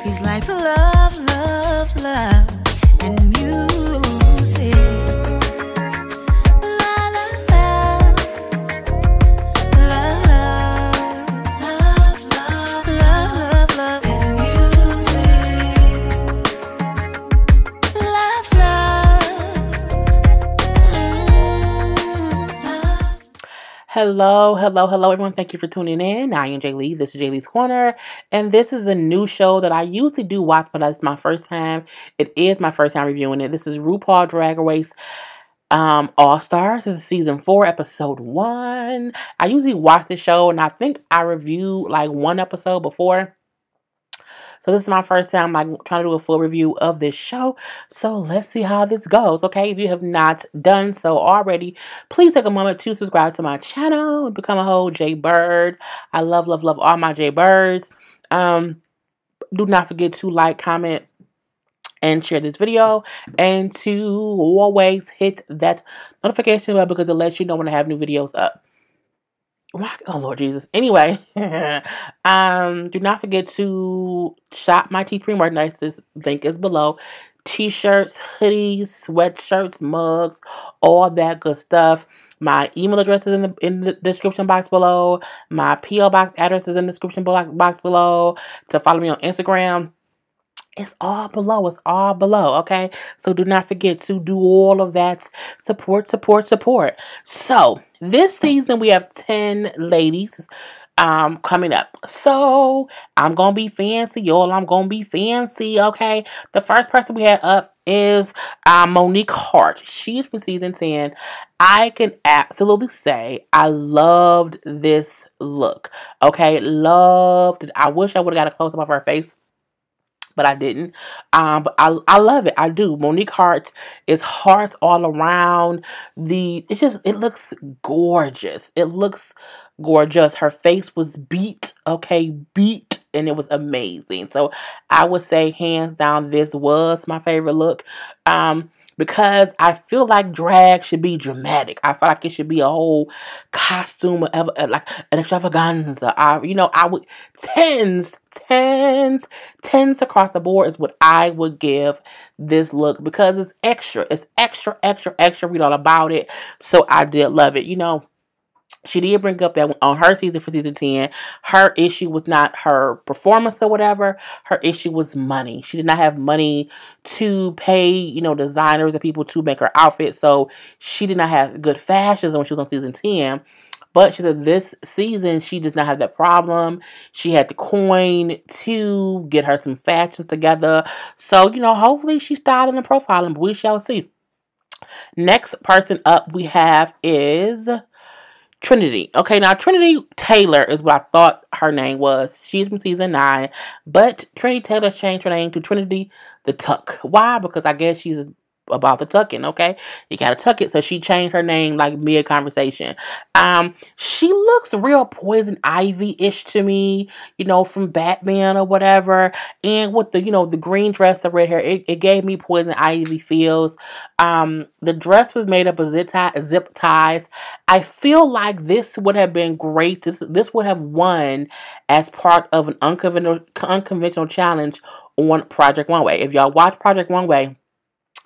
He's like love, love, love, and music. La la la, love, love, love, love, love, and music. Love, love. Hello, hello, hello, everyone. Thank you for tuning in. I am Jay Lee. This is Jay Lee's Corner, and this is a new show that I usually do watch, but it's my first time. It is my first time reviewing it. This is RuPaul's Drag Race All Stars. This is season 4, episode 1. I usually watch the show, and I think I reviewed like one episode before. So this is my first time like trying to do a full review of this show. So let's see how this goes, okay? If you have not done so already, please take a moment to subscribe to my channel and become a whole J Bird. I love, love, love all my J Birds. Do not forget to like, comment, and share this video, and to always hit that notification bell because it lets you know when I have new videos up. Oh, Lord Jesus. Anyway, do not forget to shop my T3 merchandise. This link is below. T-shirts, hoodies, sweatshirts, mugs, all that good stuff. My email address is in the description box below. My P.O. box address is in the description box below. To follow me on Instagram, it's all below. It's all below, okay? So do not forget to do all of that. Support, support, support. So this season we have 10 ladies coming up. So I'm gonna be fancy, y'all. I'm gonna be fancy, okay? The first person we had up is Monique Hart. She's from season 10. I can absolutely say I loved this look. Okay, loved it. I wish I would have got a close up of her face, but I didn't. But I love it. I do. Monique Hart is hearts all around. It looks gorgeous. It looks gorgeous. Her face was beat. Okay, beat. And it was amazing. So I would say hands down this was my favorite look. Because I feel like drag should be dramatic. I feel like it should be a whole costume, like an extravaganza. I would tens across the board is what I would give this look because it's extra. It's extra, extra, extra. Read all about it. So I did love it. She did bring up that on her season for season 10, her issue was not her performance or whatever. Her issue was money. She did not have money to pay, designers and people to make her outfit. So she did not have good fashions when she was on season 10. But she said this season, she does not have that problem. She had the coin to get her some fashions together. So, hopefully she's styling and profiling, but we shall see. Next person up we have is Trinity. Okay, now Trinity Taylor is what I thought her name was. She's from season 9. But Trinity Taylor changed her name to Trinity the Tuck. Why? Because I guess she's about the tucking, okay? You gotta tuck it. So she changed her name like mid-conversation. She looks real Poison Ivy-ish to me, from Batman or whatever. And with the, the green dress, the red hair, it gave me Poison Ivy feels. The dress was made up of zip ties. I feel like this would have been great. This would have won as part of an unconventional challenge on Project Runway. If y'all watch Project Runway,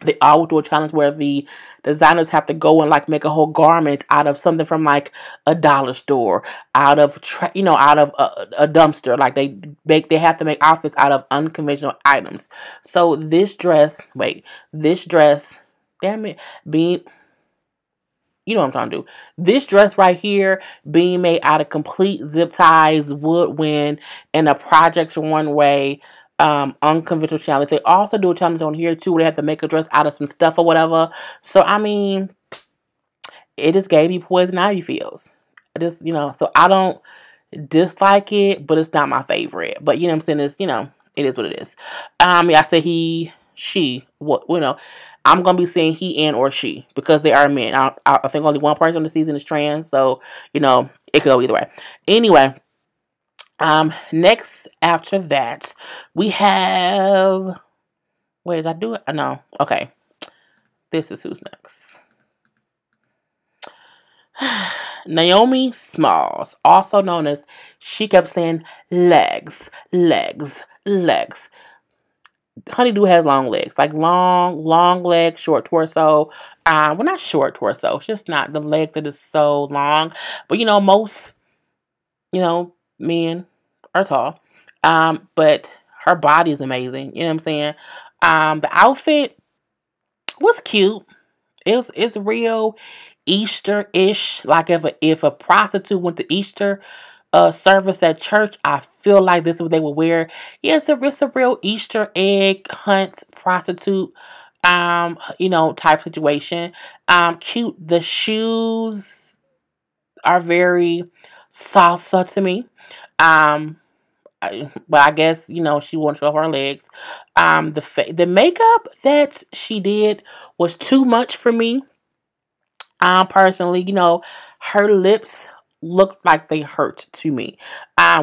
they always do a challenge where the designers have to go and like make a whole garment out of something from like a dollar store, out of a dumpster. Like they have to make outfits out of unconventional items. So this dress, damn it, you know what I'm trying to do. This dress right here being made out of complete zip ties would win in a Project Runway unconventional challenge. They also do a challenge on here too where they have to make a dress out of some stuff or whatever. So I mean, it just gave me Poison Ivy feels. So I don't dislike it, but it's not my favorite. But you know what I'm saying? It's it is what it is. I say he, she, I'm gonna be saying he and or she because they are men. I think only one person on the season is trans, so it could go either way. Anyway. Next after that, we have, wait, did I do it? No. Okay. This is who's next. Naomi Smalls, also known as, she kept saying legs, legs, legs. Honeydew has long legs, like long legs, short torso. Well, not short torso. It's just not the legs that is so long. But most men are tall. But her body is amazing. You know what I'm saying? The outfit was cute. It's real Easter-ish. Like if a prostitute went to Easter service at church, I feel like this is what they would wear. Yeah, it's a real Easter egg hunt prostitute type situation. Cute. The shoes are very salsa to me. Um but I guess she won't show off her legs. The makeup that she did was too much for me. Personally, her lips looked like they hurt to me.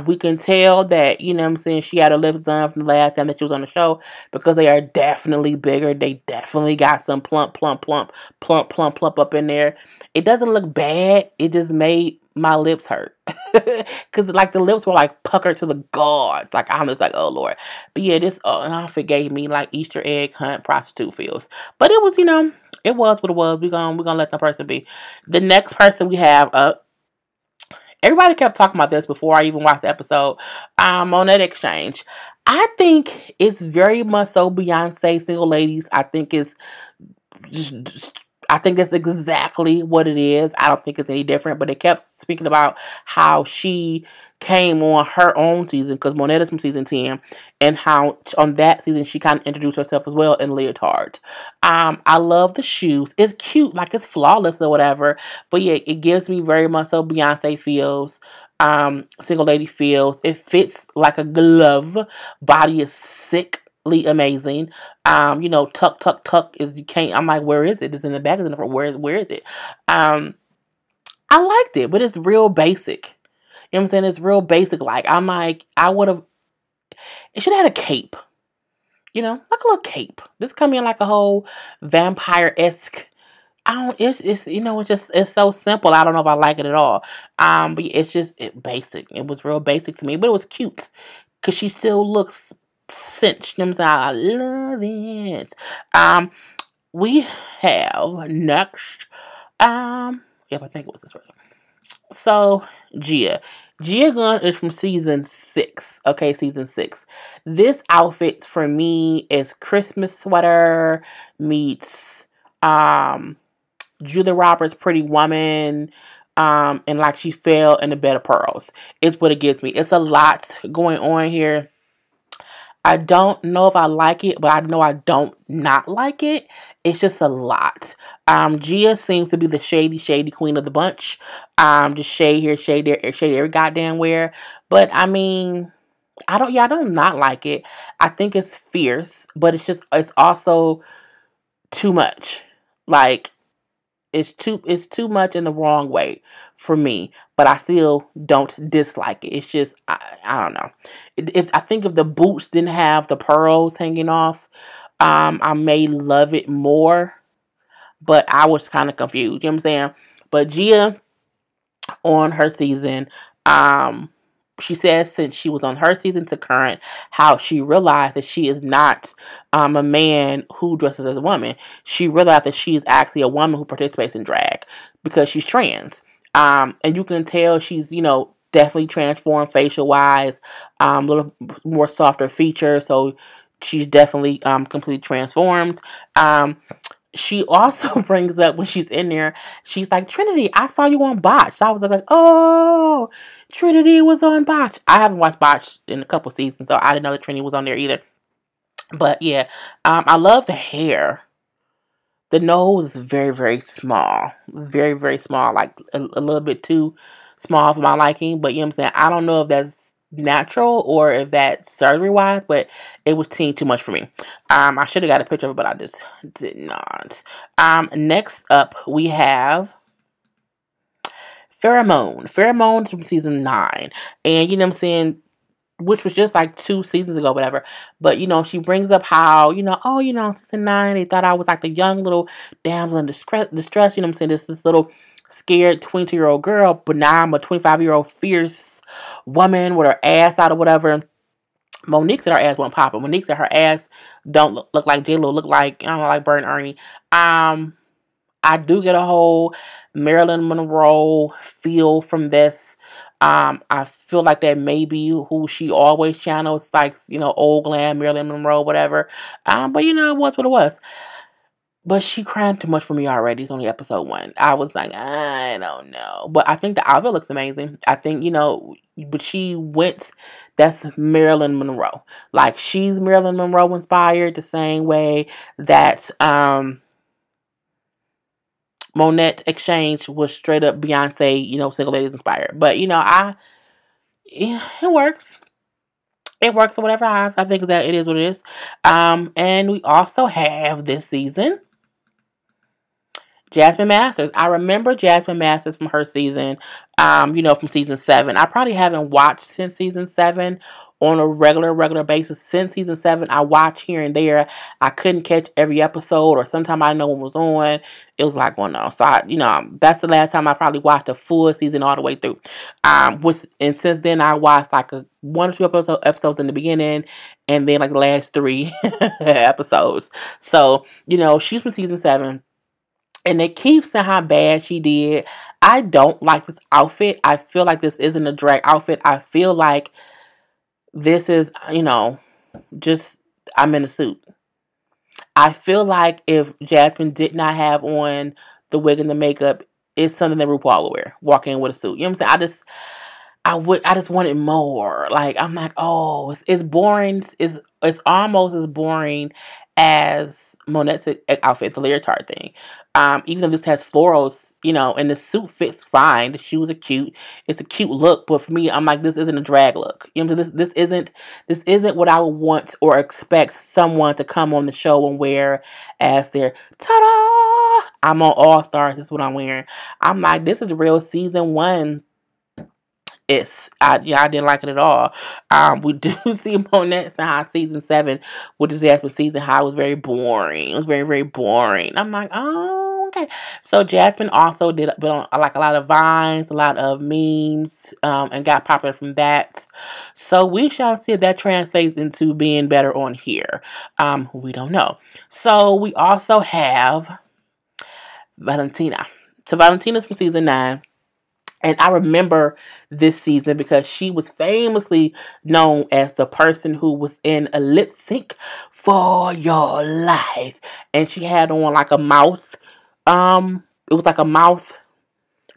We can tell that, what I'm saying, she had her lips done from the last time that she was on the show because they are definitely bigger. They definitely got some plump up in there. It doesn't look bad. It just made my lips hurt. Because, like, the lips were, like, puckered to the gods. Like, I'm just like, oh, Lord. But, yeah, this outfit gave me, like, Easter egg hunt prostitute feels. But it was, it was what it was. We're gonna let the person be. The next person we have up. Everybody kept talking about this before I even watched the episode. Monet Exchange. I think it's very much so Beyonce Single Ladies. I think it's just I think it's exactly what it is. I don't think it's any different. But they kept speaking about how she came on her own season because Monet is from season 10, and how on that season she kind of introduced herself as well in leotards. I love the shoes. It's cute, like it's flawless or whatever. But yeah, it gives me very much so Beyonce feels. Single lady feels. It fits like a glove. Body is sickly amazing. Tuck is you can't. I'm like, where is it? It's in the back. It's in the front. Where is it? I liked it, but it's real basic. You know what I'm saying? It's real basic. Like I'm like, I would have. It should have had a cape. Like a little cape. This come in like a whole vampire-esque. I don't. It's so simple. I don't know if I like it at all. But it's just basic. It was real basic to me, but it was cute because she still looks cinched. You know what I'm saying? I love it. We have next. Yep, I think it was this one. So Gia Gunn is from season 6. Okay, season 6. This outfit for me is Christmas sweater meets Julia Roberts' Pretty Woman. And like she fell in a bed of pearls. It's what it gives me. It's a lot going on here. I don't know if I like it, but I know I don't not like it. It's just a lot. Gia seems to be the shady queen of the bunch. Just shade here, shade there, shade every goddamn where. But I mean, I don't not like it. I think it's fierce, but it's also too much. Like, it's too much in the wrong way for me, but I still don't dislike it. It's just I don't know. I think if the boots didn't have the pearls hanging off, I may love it more. But I was kind of confused. You know what I'm saying? But Gia on her season, she says since she was on her season to current, how she realized that she is not a man who dresses as a woman. She realized that she is actually a woman who participates in drag because she's trans. And you can tell she's, definitely transformed facial wise, a little more softer features. So she's definitely completely transformed. She also brings up when she's in there, she's like, Trinity, I saw you on Botch. So I was like, oh, Trinity was on Botch. I haven't watched Botch in a couple seasons, so I didn't know that Trinity was on there either. But yeah, I love the hair. The nose is very, very small. Very, very small. Like a little bit too small for my liking. But you know what I'm saying? I don't know if that's natural or if that's surgery wise, but it was too much for me. I should have got a picture of it, but I just did not. Next up we have Pheromone from season 9. And you know what I'm saying, which was just like 2 seasons ago, whatever. But, she brings up how, season 9, they thought I was like the young little damsel in distress, you know what I'm saying? This little scared 20-year-old girl, but now I'm a 25-year-old fierce woman with her ass out or whatever. Monique said her ass wasn't popping. Monique said her ass don't look like J-Lo, look like, I don't know, like Bert and Ernie. I do get a whole Marilyn Monroe feel from this. I feel like that may be who she always channels, like, old glam, Marilyn Monroe, whatever. But it was what it was. But she cried too much for me already. It's only episode 1. I was like, I don't know. But I think the outfit looks amazing. I think, but she went, that's Marilyn Monroe. Like, she's Marilyn Monroe inspired the same way that Monette Exchange was straight up Beyonce, single ladies inspired. But, it works. It works or whatever. I think that it is what it is. And we also have this season Jasmine Masters. I remember Jasmine Masters from her season, from season 7. I probably haven't watched since season 7 on a regular basis. Since season 7, I watch here and there. I couldn't catch every episode, or sometimes I didn't know what was on. It was like going on. So that's the last time I probably watched a full season all the way through. And since then I watched like one or two episodes in the beginning, and then like the last 3 episodes. So she's from season 7. And it keeps saying how bad she did. I don't like this outfit. I feel like this isn't a drag outfit. I feel like this is, just, I'm in a suit. I feel like if Jasmine did not have on the wig and the makeup, it's something that RuPaul would wear. Walk in with a suit. You know what I'm saying? I just wanted more. Like, I'm like, oh, it's boring. It's almost as boring as Monette's outfit, the leotard thing. Even though this has florals, and the suit fits fine. The shoes are cute. It's a cute look, but for me, I'm like, this isn't a drag look. You know what I'm saying? This isn't what I would want or expect someone to come on the show and wear as their ta-da. I'm on All Stars. This is what I'm wearing. I'm like, this is real season 1. I didn't like it at all. We do see Monette how season 7, which is Jasmine's season, how it was very boring. It was very, very boring. I'm like, oh, okay. So Jasmine also did on like a lot of vines, a lot of memes, and got popular from that. So we shall see if that translates into being better on here. We don't know. So we also have Valentina. So Valentina's from season 9. And I remember this season because she was famously known as the person who was in a lip sync for your life. And she had on like a mouse. It was like a mouse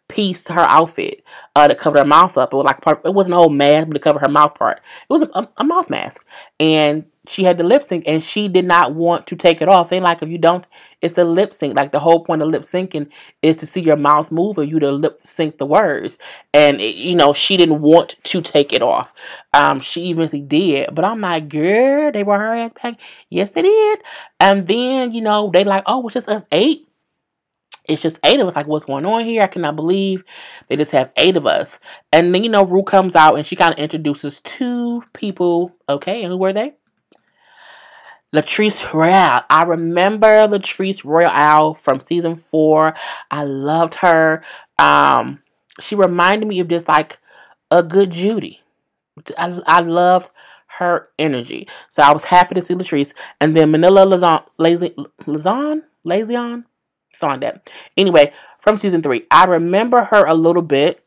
piece to her outfit to cover her mouth up. It was like it wasn't a whole mask, but to cover her mouth part. It was a mouth mask. And she had the lip sync, and she did not want to take it off. They like, if you don't, it's a lip sync. Like, the whole point of lip syncing is to see your mouth move or you to lip sync the words. And she didn't want to take it off. She eventually did, but I'm like, girl, they brought her ass back. Yes, they did. And then they like, oh, it's just us 8. It's just 8 of us. Like, what's going on here? I cannot believe they just have 8 of us. And then Ru comes out and she kind of introduces 2 people. Okay, and who were they? Latrice Royale. I remember Latrice Royale from season 4. I loved her. She reminded me of just like a good Judy. I loved her energy. So I was happy to see Latrice. And then Manila Lazion? Something like that. Anyway, from season 3. I remember her a little bit,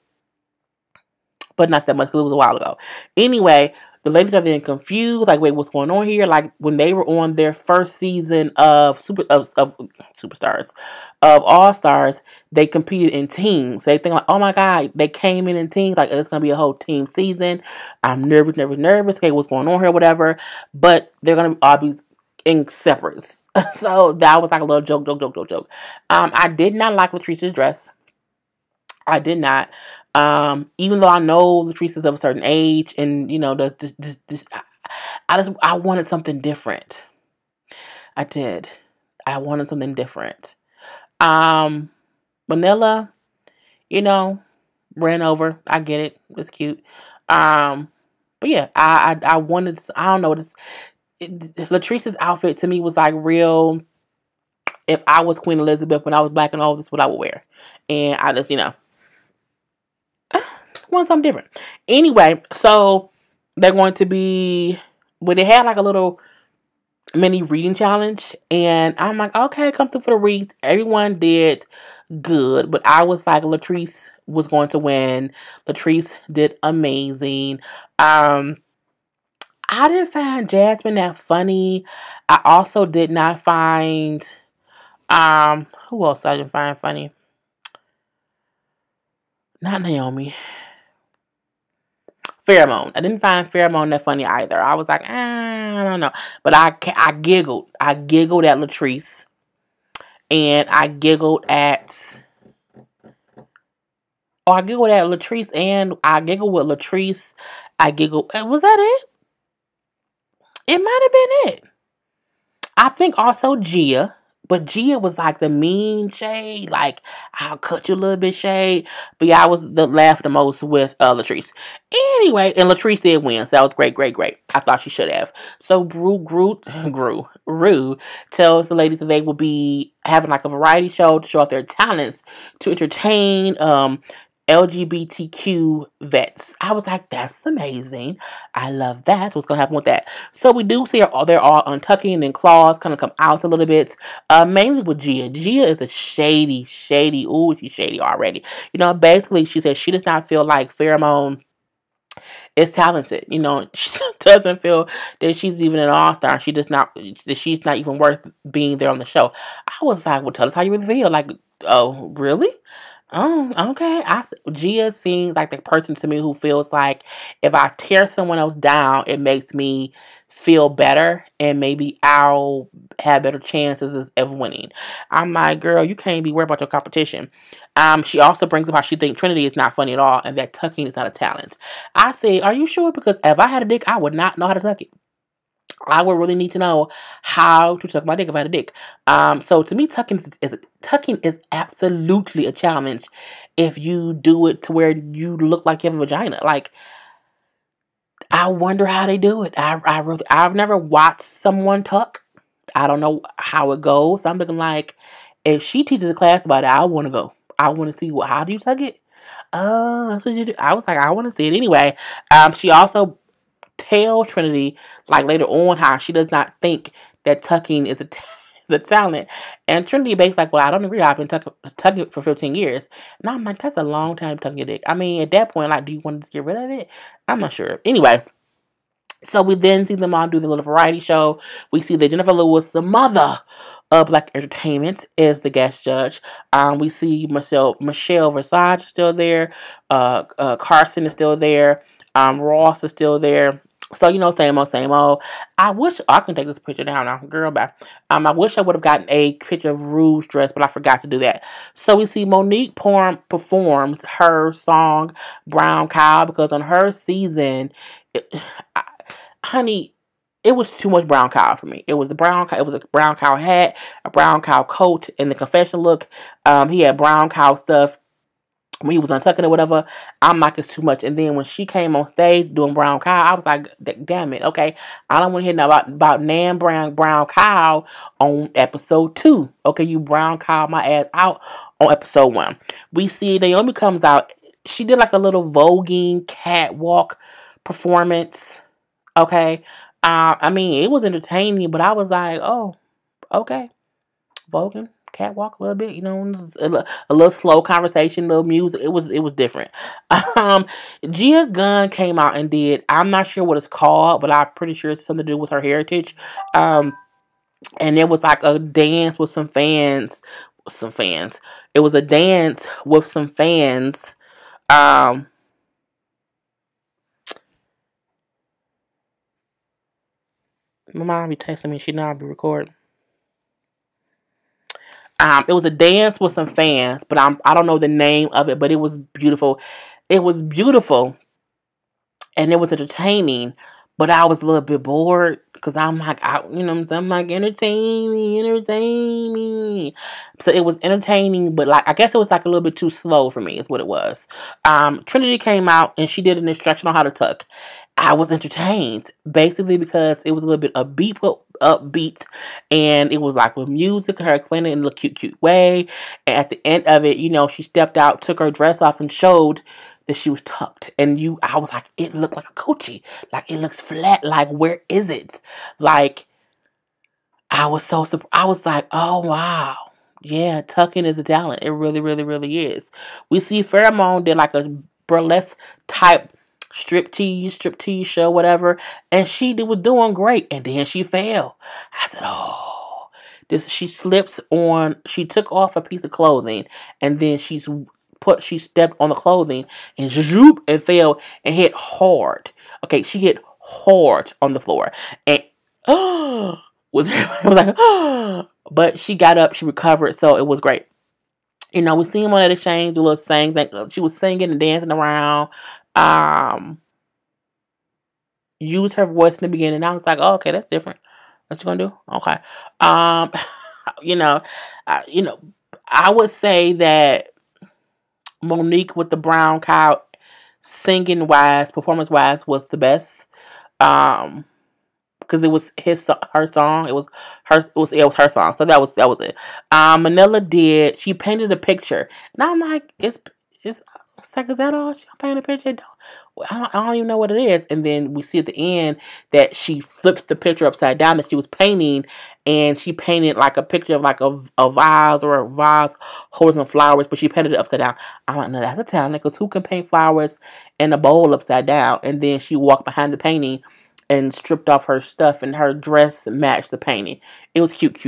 but not that much because it was a while ago. Anyway, the ladies are then confused, like, wait, what's going on here? Like, when they were on their first season of Superstars, of All Stars, they competed in teams. They think like, oh my God, they came in teams, like, it's going to be a whole team season. I'm nervous. Okay, what's going on here, whatever. But they're going to all be in separates. So that was like a little joke. I did not like Latrice's dress. I did not. Even though I know Latrice is of a certain age, and I wanted something different. I did. I wanted something different. Manila, ran over. I get it. It's cute. But yeah, I wanted. I don't know. Latrice's outfit to me was like real. If I was Queen Elizabeth when I was black and all, this is what I would wear, and I just want something different. Anyway, so they're going to be But they had like a little mini reading challenge, and I'm like, okay, come through for the reads. Everyone did good, but I was like, Latrice was going to win. Latrice did amazing. I didn't find Jasmine that funny. I also did not find who else I didn't find funny? Not Naomi. Pheromone. I didn't find Pheromone that funny either. I was like, I don't know. But I giggled. I giggled at Latrice. And I giggled at... Oh, I giggled at Latrice and I giggled with Latrice. I giggled... Was that it? It might have been it. I think also Gia. But Gia was like the mean shade. Like, I'll cut you a little bit shade. But yeah, I was the laugh the most with Latrice. Anyway, and Latrice did win. So that was great, great, great. I thought she should have. So Rue tells the ladies that they will be having like a variety show to show off their talents to entertain LGBTQ vets. I was like, that's amazing. I love that. What's going to happen with that? So we do see they're all untucking and claws kind of come out a little bit. Mainly with Gia. Gia is a shady. Ooh, she's shady already. You know, basically she said she does not feel like Pheromone is talented. You know, she doesn't feel that she's even an all-star. She does not, that she's not even worth being there on the show. I was like, well, tell us how you really feel. Like, oh, really? Oh, okay. Gia seems like the person to me who feels like if I tear someone else down, it makes me feel better and maybe I'll have better chances of winning. I'm like, girl, you can't be worried about your competition. She also brings up how she thinks Trinity is not funny at all and that tucking is not a talent. I say, are you sure? Because if I had a dick, I would not know how to tuck it. I would really need to know how to tuck my dick if I had a dick. So to me, tucking is absolutely a challenge if you do it to where you look like you have a vagina. Like, I wonder how they do it. I've never watched someone tuck. I don't know how it goes. So I'm looking like, if she teaches a class about it, I want to go. I want to see how do you tuck it? Oh, that's what you do. I was like, I want to see it anyway. She also tell Trinity, like later on, how she does not think that tucking is a talent. And Trinity basically like, well, I don't agree. I've been tucking for 15 years. And I'm like, that's a long time tucking your dick. I mean, at that point, like, do you want to get rid of it? I'm not sure. Anyway, so we then see them all do the little variety show. We see that Jennifer Lewis, the mother of Black Entertainment, is the guest judge. We see Michelle Visage is still there. Carson is still there. Ross is still there. So, you know, same old, same old. I wish I can take this picture down now. Girl, bye. I wish I would have gotten a picture of Rue's dress, but I forgot to do that. So we see Monique performs her song, Brown Cow, because on her season, honey, it was too much brown cow for me. It was a brown cow hat, a brown cow coat, and the confession look. He had brown cow stuff when he was untucking or whatever. I'm like, it's too much. And then when she came on stage doing brown cow, I was like, damn it, okay. I don't want to hear about Nan brown cow on episode 2. Okay, you brown cow my ass out on episode 1. We see Naomi comes out. She did like a little voguing catwalk performance. Okay. I mean, it was entertaining, but I was like, oh, okay. Voguing, catwalk a little bit, you know, a little slow conversation, little music. It was different. Gia Gunn came out and did, I'm not sure what it's called, but I'm pretty sure it's something to do with her heritage. And it was like a dance with some fans. It was a dance with some fans. My mom be texting me. She know I'll be recording. It was a dance with some fans, but I don't know the name of it, but it was beautiful. It was beautiful, and it was entertaining. But I was a little bit bored because I'm like, you know what I'm saying? I'm like, entertain me. So it was entertaining, but like, I guess it was like a little bit too slow for me is what it was. Trinity came out and she did an instruction on how to tuck. I was entertained basically because it was a little bit upbeat, and it was like with music, her explaining it in a cute way. And at the end of it, you know, she stepped out, took her dress off, and showed the shoe was tucked. And I was like, it looked like a coochie. Like, it looks flat. Like, where is it? Like, I was so surprised. I was like, oh, wow. Yeah, tucking is a talent. It really, really, really is. We see Pheromone did like a burlesque type striptease show, whatever. And was doing great. And then she fell. I said, oh. She slips on, she took off a piece of clothing. And then she stepped on the clothing and zoop and fell and hit hard. Okay, she hit hard on the floor. And, oh. Was like, oh. But she got up, she recovered, so it was great. You know, we see him on that exchange, do a little sing thing. She was singing and dancing around. Used her voice in the beginning. I was like, oh, okay, that's different. What you gonna do? Okay. You know, I would say that Monique with the brown cow, singing wise, performance wise, was the best. Because it was her song. It was her song. So that was it. Manila she painted a picture, and I'm like, it's like, is that all? She painted a picture? I don't even know what it is. And then we see at the end that she flipped the picture upside down that she was painting, and she painted like a picture of like a vase or a vase holding some flowers, but she painted it upside down. I'm like, no, that's a talent, because who can paint flowers in a bowl upside down? And then she walked behind the painting and stripped off her stuff, and her dress matched the painting. It was cute.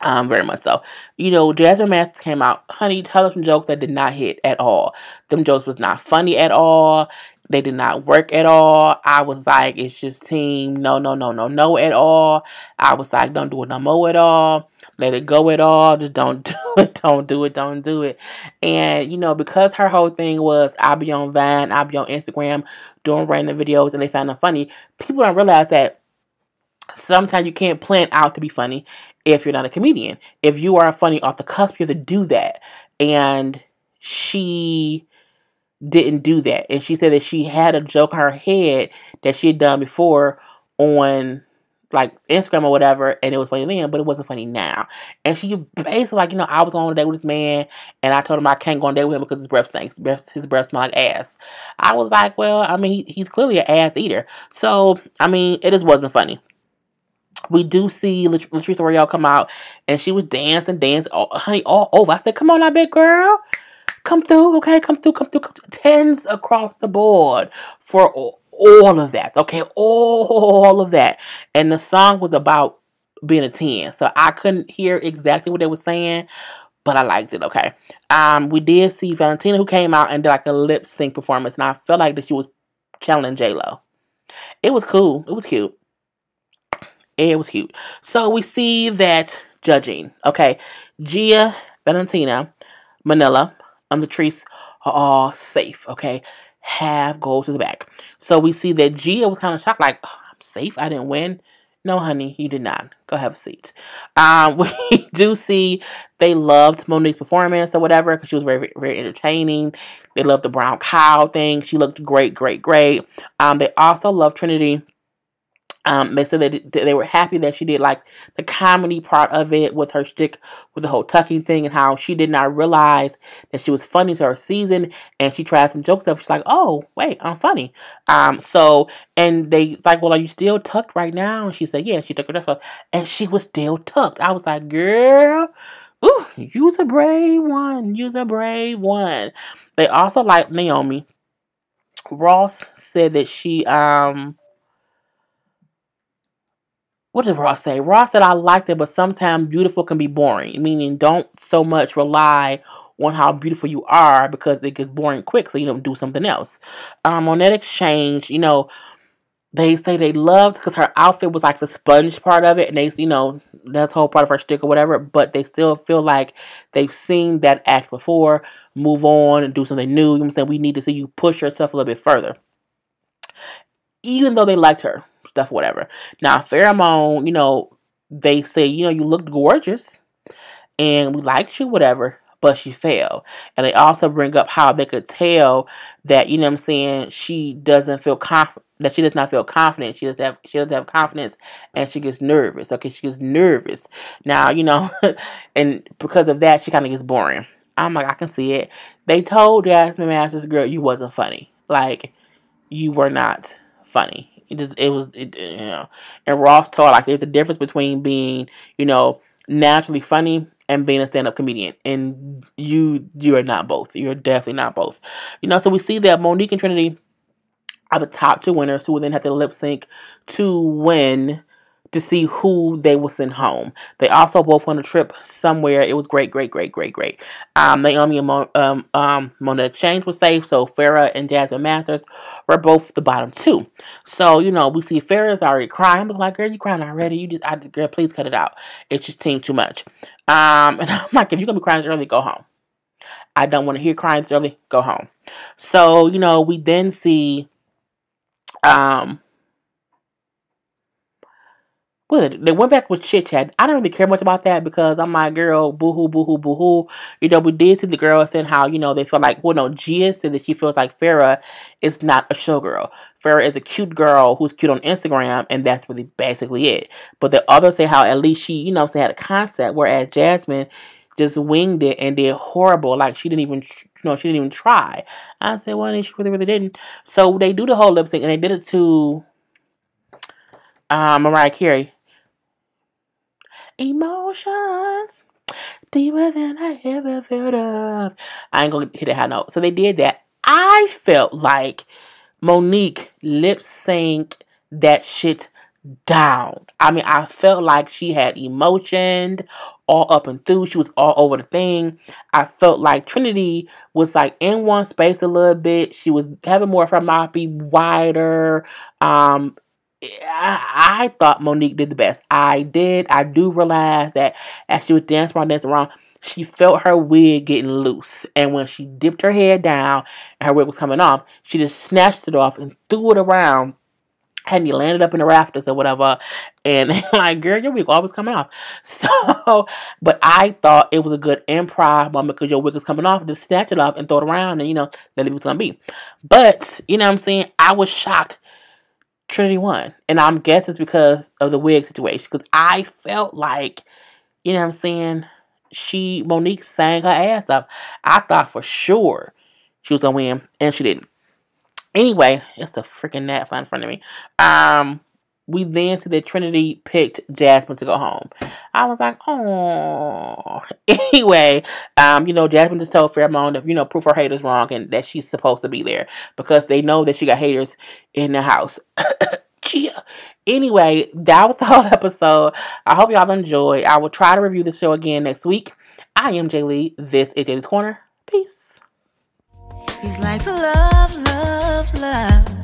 Very much so. You know, Jasmine Masters came out. Honey, tell us some jokes that did not hit at all. Them jokes was not funny at all. They did not work at all. I was like, it's just team no at all. I was like, don't do it no more at all. Let it go at all. Just don't do it. Don't do it. And, you know, because her whole thing was, I'll be on Vine, I'll be on Instagram doing random videos, and they found them funny. People don't realize that sometimes you can't plan out to be funny if you're not a comedian. If you are funny off the cusp, you have to do that. And she didn't do that. And she said that she had a joke in her head that she had done before on like Instagram or whatever, and it was funny then, but it wasn't funny now. And she basically like, you know, I was on a date with this man, and I told him I can't go on a date with him because his breath stinks. His breath smell like ass. I was like, well, I mean, he's clearly an ass eater. So, I mean, it just wasn't funny. We do see Latrice Royale come out, and she was dancing, honey, all over. I said, come on now, big girl. Come through, okay? Come through. Tens across the board for all of that, okay? All of that. And the song was about being a 10. So I couldn't hear exactly what they were saying, but I liked it, okay? We did see Valentina, who came out and did like a lip sync performance, and I felt like that she was challenging J-Lo. It was cool. It was cute. It was cute. So we see that judging, okay? Gia, Valentina, Manila, and Latrice are all safe, okay? Half goes to the back. So we see that Gia was kind of shocked, like, oh, I'm safe? I didn't win? No, honey, you did not. Go have a seat. We do see they loved Monique's performance or whatever, because she was very, very entertaining. They loved the brown cow thing. She looked great. They also loved Trinity. They said that they were happy that she did like the comedy part of it with her shtick with the whole tucking thing, and how she did not realize that she was funny to her season, and she tried some jokes up. She's like, oh, wait, I'm funny. And they like, well, are you still tucked right now? And she said, yeah, she took her dress off, and she was still tucked. I was like, girl, ooh, you's a brave one. They also like Naomi. Ross said that she, what did Ross say? Ross said, I liked it, but sometimes beautiful can be boring. Meaning, don't so much rely on how beautiful you are, because it gets boring quick, so you don't do something else. On that exchange, you know, they say they loved, because her outfit was like the sponge part of it, and they, you know, that's whole part of her stick or whatever, but they still feel like they've seen that act before, move on and do something new. You know what I'm saying? We need to see you push yourself a little bit further. Even though they liked her stuff, whatever. Now, Pheromone, you know, they say, you know, you looked gorgeous and we liked you, whatever, but she failed. And they also bring up how they could tell that, you know what I'm saying, she doesn't feel confident, that she does not feel confident. She doesn't have confidence, and she gets nervous. Okay, she gets nervous. Now, you know, and because of that, she kind of gets boring. I'm like, I can see it. They told Jasmine Masters, girl, you wasn't funny. Like, you were not funny. And Ross told her, like, there's a difference between being, naturally funny and being a stand-up comedian. And you are not both. You're definitely not both. So we see that Monique and Trinity are the top two winners who will then have to lip sync to win to see who they will send home. They also both won a trip somewhere. It was great, great, great, great, great. Naomi and Monet Exchange was safe, so Farrah and Jasmine Masters were both the bottom two. So, we see Farrah's already crying. I'm like, girl, you crying already? Girl, please cut it out. It just seemed too much. And I'm like, if you're going to be crying this early, go home. I don't want to hear crying this early. Go home. So, we then see well, they went back with chit chat. I don't really care much about that because I'm like, girl, boo hoo, boo hoo, boo hoo. We did see the girl saying how, they feel like, Gia said that she feels like Farrah is not a showgirl. Farrah is a cute girl who's cute on Instagram, and that's really basically it. But the others say how at least she, she had a concept, whereas Jasmine just winged it and did horrible. Like she didn't even try. I said, well, she really, really didn't. So they do the whole lip sync, and they did it to Mariah Carey. Emotions deeper than I ever felt of. I ain't gonna hit a high note. So they did that. I felt like Monique lip sync that shit down. I mean, I felt like she had emotion all up and through. She was all over the thing. I felt like Trinity was like in one space a little bit. She was having more of her mouth be wider. I thought Monique did the best. I do realize that as she was dancing around, she felt her wig getting loose. And when she dipped her head down and her wig was coming off, she just snatched it off and threw it around. And you landed up in the rafters or whatever. And like, girl, your wig always coming off. So, but I thought it was a good improv moment because your wig was coming off. Just snatch it off and throw it around and, let it was going to be. But, you know what I'm saying? I was shocked Trinity won. And I'm guessing it's because of the wig situation. Because I felt like, you know what I'm saying, Monique sang her ass up. I thought for sure she was going to win. And she didn't. Anyway, it's a freaking gnat flying in front of me. We then see that Trinity picked Jasmine to go home. I was like, oh. Anyway, Jasmine just told Fairmont to, prove her haters wrong and that she's supposed to be there because they know that she got haters in the house. Yeah. Anyway, that was the whole episode. I hope y'all enjoyed. I will try to review the show again next week. I am Jay Lee. This is Jaylee's Corner. Peace. He's like love, love, love.